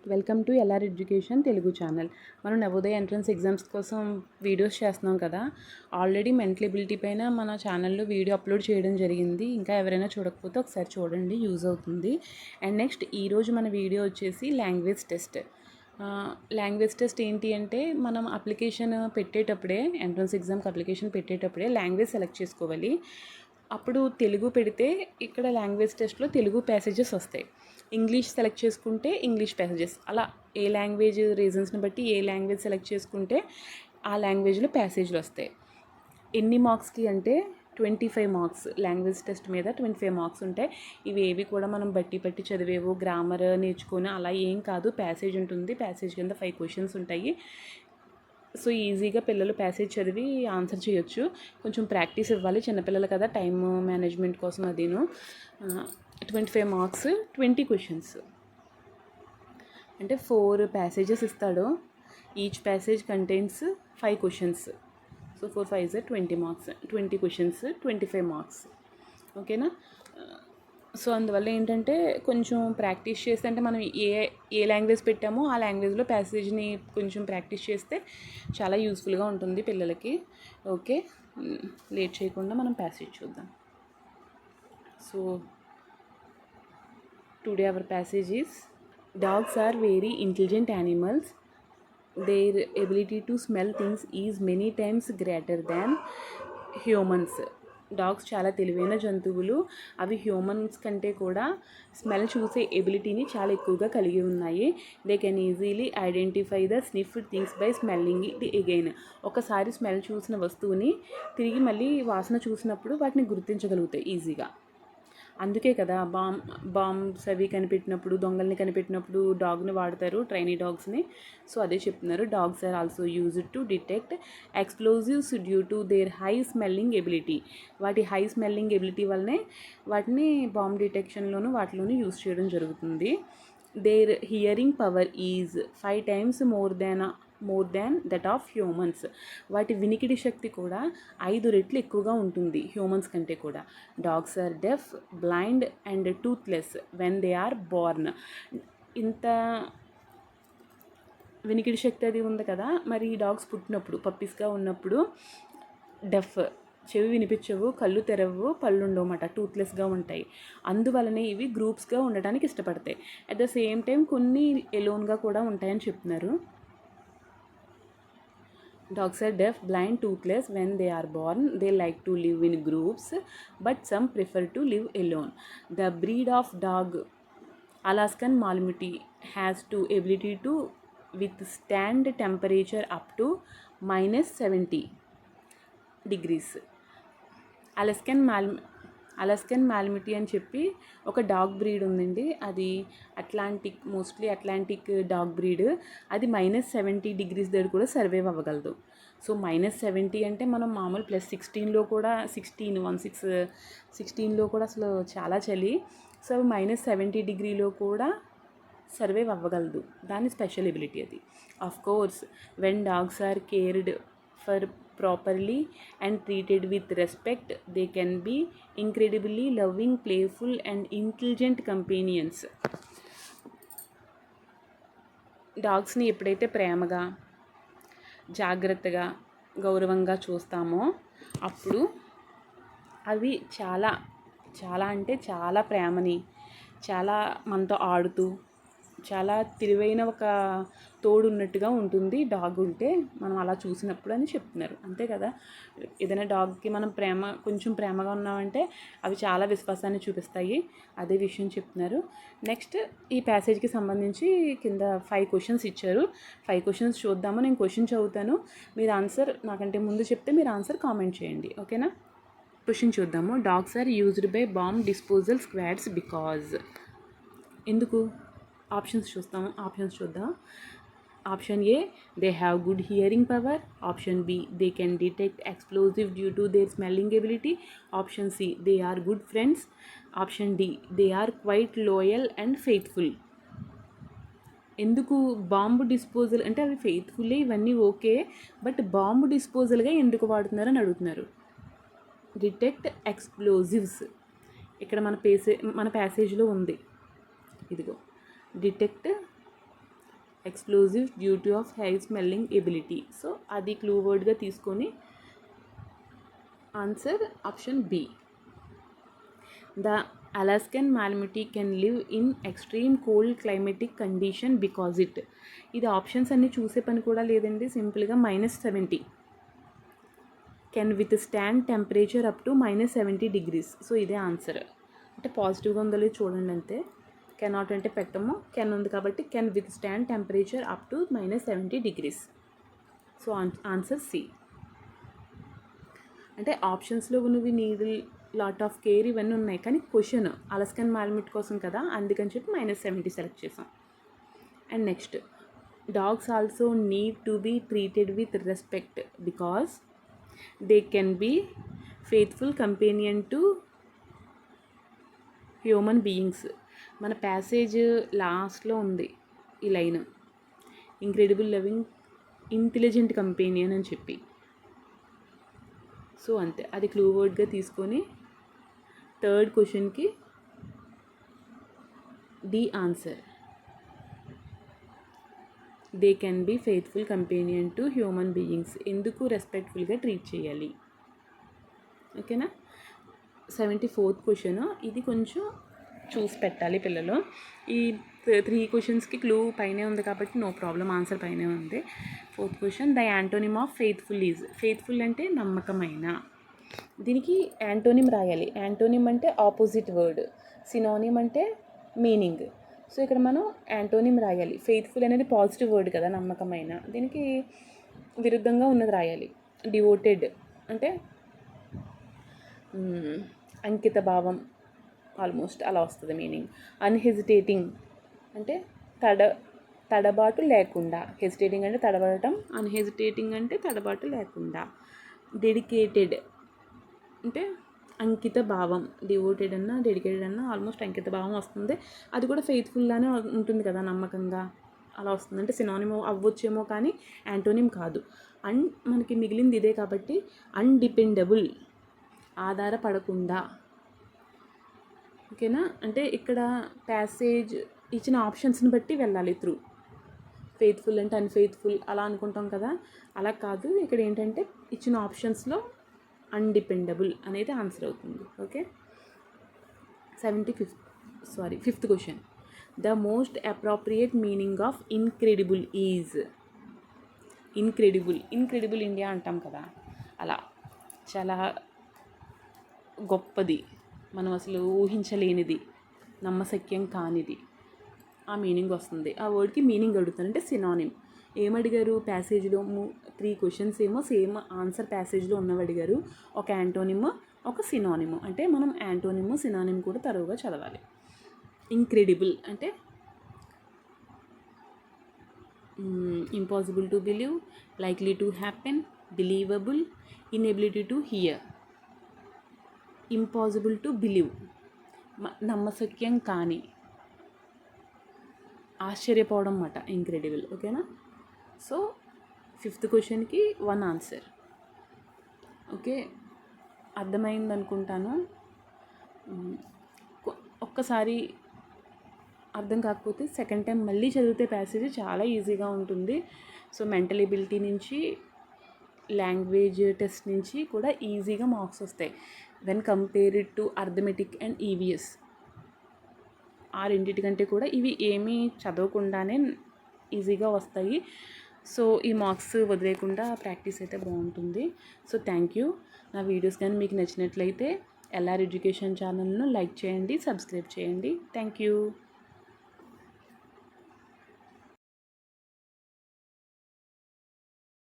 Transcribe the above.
Welcome to LR education Telugu channel. మనం Navodaya entrance exams కోసం videos చేస్తున్నాం కదా. ఆల్రెడీ మెంటల్ ఎబిలిటీ పైన మన ఛానల్లో వీడియో అప్లోడ్ చేయడం జరిగింది. ఇంకా ఎవరైనా చూడకపోతే ఒకసారి చూడండి, యూజ్ అవుతుంది. అండ్ నెక్స్ట్ ఈరోజు మన వీడియో వచ్చేసి లాంగ్వేజ్ టెస్ట్. లాంగ్వేజ్ టెస్ట్ ఏంటి అంటే, మనం అప్లికేషన్ పెట్టేటప్పుడే, ఎంట్రన్స్ ఎగ్జామ్కి అప్లికేషన్ పెట్టేటప్పుడే లాంగ్వేజ్ సెలెక్ట్ చేసుకోవాలి. అప్పుడు తెలుగు పెడితే ఇక్కడ లాంగ్వేజ్ టెస్ట్లో తెలుగు ప్యాసేజెస్ వస్తాయి. ఇంగ్లీష్ సెలెక్ట్ చేసుకుంటే ఇంగ్లీష్ ప్యాసేజెస్, అలా ఏ లాంగ్వేజ్ రీజన్స్ని బట్టి ఏ లాంగ్వేజ్ సెలెక్ట్ చేసుకుంటే ఆ లాంగ్వేజ్లో ప్యాసేజ్లు వస్తాయి. ఎన్ని మార్క్స్కి అంటే 25 మార్క్స్. లాంగ్వేజ్ టెస్ట్ మీద 25 మార్క్స్ ఉంటాయి. ఇవి ఏవి కూడా మనం బట్టి చదివేవో, గ్రామర్ నేర్చుకొని అలా ఏం కాదు. ప్యాసేజ్ ఉంటుంది, ప్యాసేజ్ కింద 5 క్వశ్చన్స్ ఉంటాయి. సో ఈజీగా పిల్లలు ప్యాసేజ్ చదివి ఆన్సర్ చేయొచ్చు. కొంచెం ప్రాక్టీస్ ఇవ్వాలి, చిన్నపిల్లలు కదా, టైమ్ మేనేజ్మెంట్ కోసం అదిను. 25 మార్క్స్, 20 క్వశ్చన్స్. అంటే 4 ప్యాసేజెస్ ఇస్తాడు. Each passage contains 5 questions. So 4 5 20 marks, 20 questions, 25 marks. ఓకేనా? సో అందువల్ల ఏంటంటే కొంచెం ప్రాక్టీస్ చేస్తే, అంటే మనం ఏ లాంగ్వేజ్ పెట్టామో ఆ లాంగ్వేజ్లో ప్యాసేజ్ని కొంచెం ప్రాక్టీస్ చేస్తే చాలా యూస్ఫుల్గా ఉంటుంది పిల్లలకి. ఓకే, లేట్ చేయకుండా మనం ప్యాసేజ్ చూద్దాం. So today our passage is, dogs are very intelligent animals. Their ability to smell things is many times greater than humans. Dogs చాలా తెలివైన జంతువులు. అవి హ్యూమన్స్ కంటే కూడా స్మెల్ చూసే ఎబిలిటీని చాలా ఎక్కువగా కలిగి ఉన్నాయి. They can easily identify the sniffed things by smelling it again. ఒకసారి స్మెల్ చూసిన వస్తువుని తిరిగి మళ్ళీ వాసన చూసినప్పుడు వాటిని గుర్తించగలుగుతాయి ఈజీగా. అందుకే కదా బాంబ్స్ అవి కనిపెట్టినప్పుడు, దొంగల్ని కనిపెట్టినప్పుడు డాగ్ని వాడతారు, ట్రైనీ డాగ్స్ని. సో అదే చెప్తున్నారు. Dogs are also used to detect explosives due to their high smelling ability. వాటి హై స్మెల్లింగ్ ఎబిలిటీ వల్లనే వాటిని బాంబ్ డిటెక్షన్లోను వాటిలోనూ యూజ్ చేయడం జరుగుతుంది. Their hearing power is 5 times more than that of humans. వాటి వినికిడి శక్తి కూడా 5 రెట్లు ఎక్కువగా ఉంటుంది హ్యూమన్స్ కంటే కూడా. Dogs are deaf, blind and toothless when they are born. ఇంత వినికిడి శక్తి అది ఉంది కదా, మరి డాగ్స్ పుట్టినప్పుడు, పప్పీస్గా ఉన్నప్పుడు డెఫ్, చెవి వినిపించవు, కళ్ళు తెరవు, పళ్ళు ఉండవన్నమాట, టూత్లెస్గా ఉంటాయి. అందువలనే ఇవి గ్రూప్స్గా ఉండటానికి ఇష్టపడతాయి. అట్ ద సేమ్ టైం కొన్ని ఎలోన్గా కూడా ఉంటాయని చెప్తున్నారు. Dogs are deaf, blind, toothless when they are born. They like to live in groups, but some prefer to live alone. The breed of dog, Alaskan Malamute, has the ability to withstand temperature up to -70 degrees. అలస్కన్ మాల్మిటీ అని చెప్పి ఒక dog breed ఉందండి. అది mostly Atlantic dog breed. అది -70 degrees దగ్గర కూడా survive అవ్వగలదు. So -70 అంటే మనం మామూలు +16లో కూడా 16లో కూడా అసలు చాలా చలి. సో -70 degreeలో కూడా సర్వైవ్ అవ్వగలదు. దాని స్పెషల్ ఎబిలిటీ అది. Of course when dogs are cared for properly and treated with respect, they can be incredibly loving, playful and intelligent companions. డాగ్స్ని ఎప్పుడైతే ప్రేమగా, జాగ్రత్తగా, గౌరవంగా చూస్తామో అప్పుడు అవి చాలా చాలా అంటే చాలా ప్రేమని, చాలా మనతో ఆడుతూ, చాలా తెలివైన ఒక తోడు ఉన్నట్టుగా ఉంటుంది డాగ్ ఉంటే మనం అలా చూసినప్పుడు అని చెప్తున్నారు. అంతే కదా, ఏదైనా డాగ్కి మనం కొంచెం ప్రేమగా ఉన్నామంటే అవి చాలా విశ్వాసాన్ని చూపిస్తాయి. అదే విషయం చెప్తున్నారు. నెక్స్ట్ ఈ ప్యాసేజ్కి సంబంధించి కింద 5 క్వశ్చన్స్ ఇచ్చారు. 5 క్వశ్చన్స్ చూద్దాము. నేను క్వశ్చన్ చదువుతాను, మీరు ఆన్సర్ నాకంటే ముందు చెప్తే మీరు ఆన్సర్ కామెంట్ చేయండి. ఓకేనా? క్వశ్చన్ చూద్దాము. Dogs are used by bomb disposal squads because. ఎందుకు? ఆప్షన్స్ చూద్దాం. Option A, they have good hearing power. Option B, they can detect explosive due to their smelling ability. Option C, they are good friends. Option D, they are quite loyal and faithful. ఎందుకు bomb disposal అంటే అవి ఫెయిత్ఫుల్లే, ఇవన్నీ okay, but bomb డిస్పోజల్గా ఎందుకు వాడుతున్నారని అడుగుతున్నారు. Detect explosives ఇక్కడ మన ప్యాసేజ్లో ఉంది. ఇదిగో detect explosive duty of high smelling ability. So అది క్లూ వర్డ్గా తీసుకొని answer option B. The Alaskan malamute can live in extreme cold climatic condition because it. ఇది ఆప్షన్స్ అన్నీ చూసే పని కూడా లేదండి, సింపుల్గా -70 can withstand temperature up to -70 degrees. So ఇదే ఆన్సర్. అంటే పాజిటివ్గా ఉందో లేదు చూడండి అంతే. కెనాట్ అంటే పెట్టము, కెన్ ఉంది కాబట్టి can withstand temperature up to -70 degrees. So answer C. అంటే ఆప్షన్స్లో ఉన్నవి నీడిల్, లాట్ ఆఫ్ కేర్ ఇవన్నీ ఉన్నాయి, కానీ క్వశ్చన్ అలస్కన్ మాల్మిట్ కోసం కదా, అందుకని చెప్పి -70 సెలెక్ట్ చేసాం. And next, dogs also need to be treated with respect because they can be faithful companion to human beings. మన ప్యాసేజ్ లాస్ట్లో ఉంది ఈ line, incredible loving intelligent companion అని చెప్పి. సో అంతే, అది క్లూ వర్డ్గా తీసుకొని థర్డ్ క్వశ్చన్కి D answer. They can be faithful companion to human beings. ఎందుకు రెస్పెక్ట్ఫుల్గా ట్రీట్ చేయాలి, ఓకేనా. 74th క్వశ్చన్, ఇది కొంచెం చూసి పెట్టాలి పిల్లలు. ఈ 3 క్వశ్చన్స్కి క్లూ పైనే ఉంది కాబట్టి నో ప్రాబ్లం, ఆన్సర్ పైనే ఉంది. 4th question, the antonym of faithful is. Faithful అంటే నమ్మకమైన. దీనికి యాంటోనిమ్ రాయాలి. యాంటోనిమ్ అంటే ఆపోజిట్ వర్డ్, సినోనిమ్ అంటే మీనింగ్. సో ఇక్కడ మనం యాంటోనిమ్ రాయాలి. ఫెయిత్ఫుల్ అనేది పాజిటివ్ వర్డ్ కదా, నమ్మకమైన, దీనికి విరుద్ధంగా ఉన్నది రాయాలి. డివోటెడ్ అంటే అంకిత భావం, ఆల్మోస్ట్ అలా వస్తుంది మీనింగ్. అన్హెజిటేటింగ్ అంటే తడబాటు లేకుండా. హెజిటేటింగ్ అంటే తడబడటం, అన్హెజిటేటింగ్ అంటే తడబాటు లేకుండా. డెడికేటెడ్ అంటే అంకిత భావం. డివోటెడ్ అన్నా డెడికేటెడ్ అన్నా ఆల్మోస్ట్ అంకిత భావం వస్తుంది. అది కూడా ఫెయిత్ఫుల్గానే ఉంటుంది కదా, నమ్మకంగా అలా వస్తుంది. అంటే సినానిమ్ అవ్వచ్చేమో కానీ యాంటోనిమ్ కాదు. మనకి మిగిలింది ఇదే కాబట్టి అన్డిపెండబుల్, ఆధారపడకుండా, ఓకేనా. అంటే ఇక్కడ ప్యాసేజ్ ఇచ్చిన ఆప్షన్స్ని బట్టి వెళ్ళాలి త్రూ. ఫెయిత్ఫుల్ అంటే అన్ఫెయిత్ఫుల్ అలా అనుకుంటాం కదా, అలా కాదు. ఇక్కడ ఏంటంటే ఇచ్చిన ఆప్షన్స్లో అన్డిపెండబుల్ అనేది ఆన్సర్ అవుతుంది, okay. 5th question, the most appropriate meaning of incredible is. Incredible India అంటాం కదా, అలా చాలా గొప్పది, మనం అసలు ఊహించలేనిది, నమ్మశక్యం కానిది, ఆ మీనింగ్ వస్తుంది. ఆ వర్డ్కి మీనింగ్ అడుగుతానంటే సినానిమ్. ఏమడిగారు ప్యాసేజ్లో 3 క్వశ్చన్స్ ఏమో సేమ్ ఆన్సర్ ప్యాసేజ్లో ఉన్నవి అడిగారు. ఒక యాంటోనిమ్, ఒక సినానిమ్. అంటే మనం యాంటోనిమ్ సినానిమ్ కూడా తరువుగా చదవాలి. ఇంక్రెడిబుల్ అంటే impossible to believe, likely to happen, believable, inability to hear. Impossible to believe నమ్మశక్యం కానీ, ఆశ్చర్యపోవడం అన్నమాట ఇంక్రెడిబుల్, ఓకేనా. సో 5th క్వశ్చన్కి 1 ఆన్సర్, ఓకే. అర్థమైంది అనుకుంటాను. ఒక్కసారి అర్థం కాకపోతే సెకండ్ టైం మళ్ళీ చదివితే ప్యాసేజ్ చాలా ఈజీగా ఉంటుంది. సో మెంటల్ ఎబిలిటీ నుంచి, లాంగ్వేజ్ టెస్ట్ నుంచి కూడా ఈజీగా మార్క్స్ వస్తాయి when compared to arithmetic and EVS. ఆ రెండింటికంటే కూడా ఇవి ఏమీ చదవకుండానే ఈజీగా వస్తాయి. సో ఈ మార్క్స్ వదిలేకుండా ప్రాక్టీస్ అయితే బాగుంటుంది. So thank you. నా వీడియోస్ కానీ మీకు నచ్చినట్లయితే ఎల్ఆర్ ఎడ్యుకేషన్ ఛానల్ను లైక్ చేయండి, సబ్స్క్రైబ్ చేయండి. Thank you.